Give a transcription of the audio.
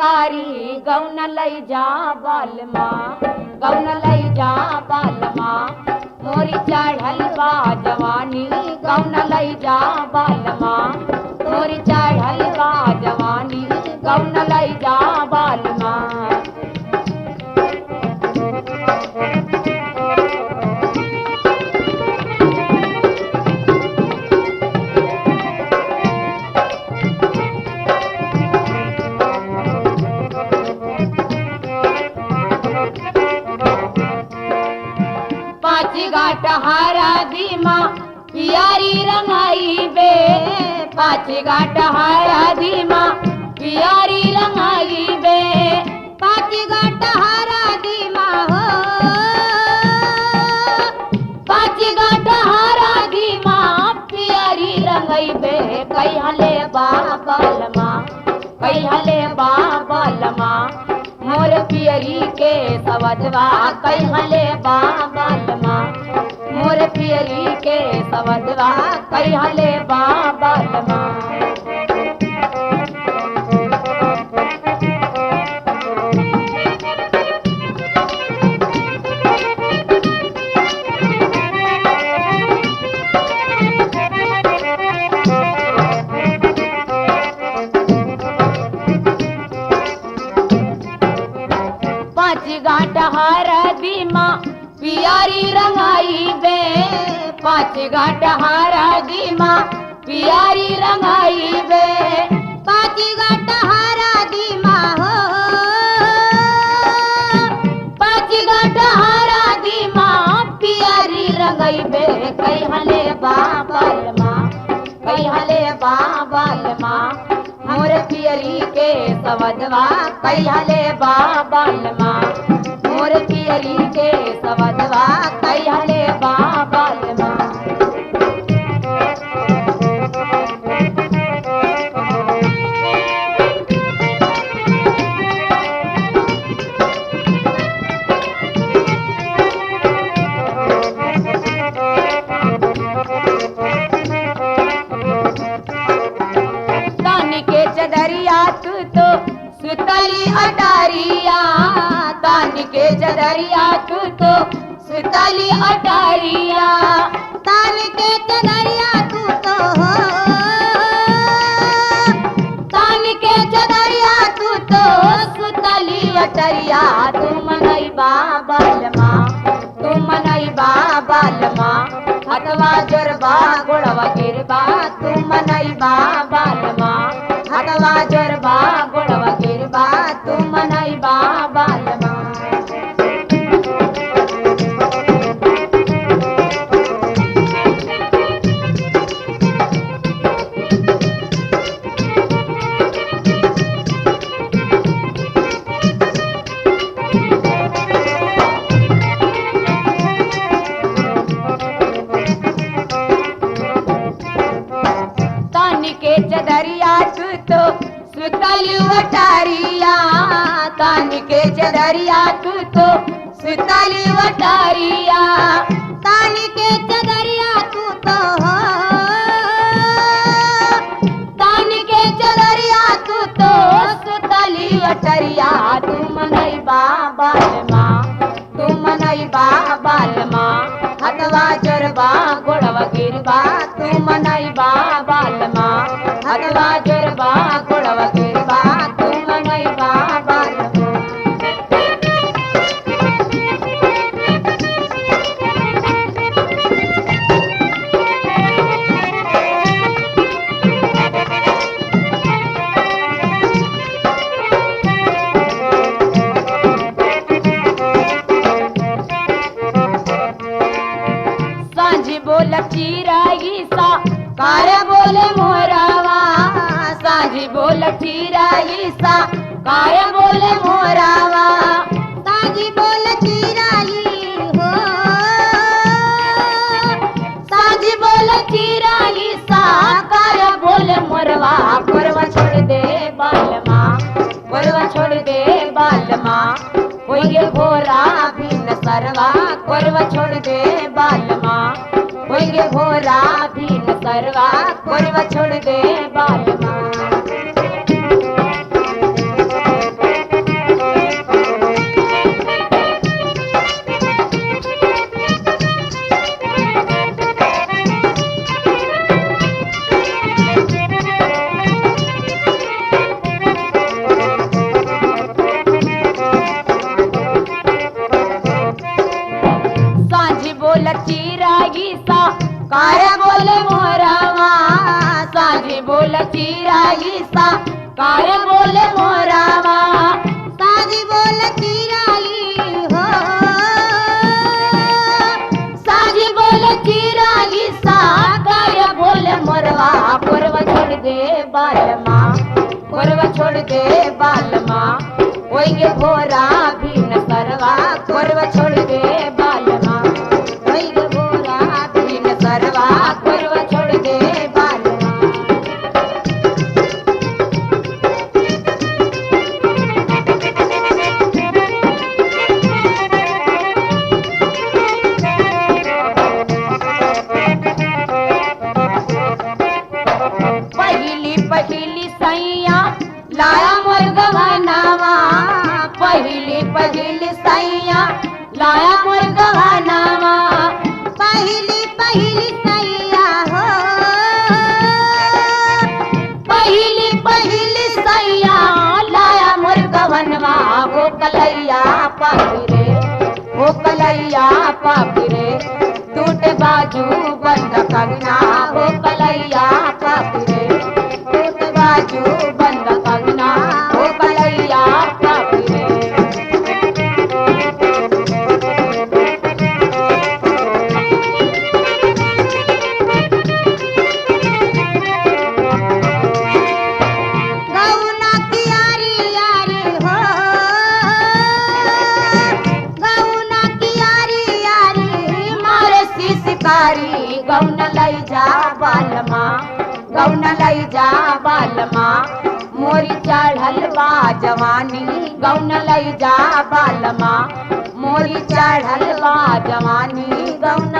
कारी गौन लई जा बालमा गौन लई जा बालमा मोरी चढ़ल बा जवानी गौन लई जा बालमा मोरी चढ़ल बा जवानी गौन लई जा बालमा। पाँच घाट हारा दीमा पियारी रंगाई बे पाँच घाट हारा दीमा पियारी रंगाई बे पाँच घाट हारा दीमा हो पाँच घाट हारा दीमा पियारी रंगाई बे कई हले बालमा कई हले बालमा मोर पियरी के सवदवा कई हले बालमा मोर पियरी के सवदवा कई हले बालमा। पाँच घाट हारा दीमा पियारी रंगाई बे पाँच घाट हारा दीमा पियारी रंगाई बे पाँच घाट हारा दीमा हो पाँच घाट हारा दीमा पियारी रंगाई बे कई हले बालमा कई हले बालमा मोर पियरी के सवदवा कई हले बालमा मोर पियरी के सवदवा कई हले बालमा। तानी के चदरिया तू तो सुतली अटारिया तानी के चदरिया तू तो सुतली अटारिया तानी के चदरिया तू तो हो तानी के चदरिया तू तो सुतली अटारिया तू मनई बालमा तू मनई बालमा हथवा जोरबा गोड़वा गिरबा तू मनई बालमा हथवा जोरबा गोड़वा गिरबा तू मनई बालमा। तानी के चदरिया तू तो सुतली अटारिया तानी के चदरिया तू तो सुतली अटारिया तानी के चदरिया तू तो हो तानी के चदरिया तू तो सुतली अटारिया तू मनई बालमा तू मनई बालमा हथवा जोरबा गोड़वा गिरबा तू मनई बालमा हथवा जोरबा गोड़वा गिरबा तू मनई बालमा। सांझी बोल चिराई सा कार बोले मोरावा सांझी बोल चिराई सा कार बोले मोरावा सांझी बोल चिराई हो सांझी बोल चिराई सा कार बोले मोरवा कोरवा छोड़ दे बालमा कोरवा छोड़ दे बालमा होइगे भोरा बिन सरवा कोरवा छोड़ दे बालमा होइगे भोरा बिन सरवा कोरवा छोड़ दे बालमा। साजी बोल चिराई सा कार बोले मोरावा साजी बोल चिराई हो साजी बोल चिराई सा कार बोले मोरवा कोरवा छोड़ दे बालमा कोरवा छोड़ दे बालमा होइगे भोरा भी न सरवा कोरवा छोड़ दे बालमा होइगे भोरा भी न सरवा कोरवा छोड़ दे बालमा पहली पहली सैया लाया मुर्गवा नावा पहली सैया लाया मुर्गवा नावा पहली पहली सैया हो पहली सैया लाया मुर्गवनवा हो कलैया पापिरे टूटे बाजू बंद कंगना हो कलैया पापिरे टूटे बाजू बंद कंगना हो कलैया पापिरे गौना की यारी यारी हो गौना की यारी यारी मारे शिकारी गौन लई जा बालमा गौन लई जा बालमा मोरी चढ़ल बा जवानी गौन लई जा बालमा मोरी चढ़ल बा जवानी गौन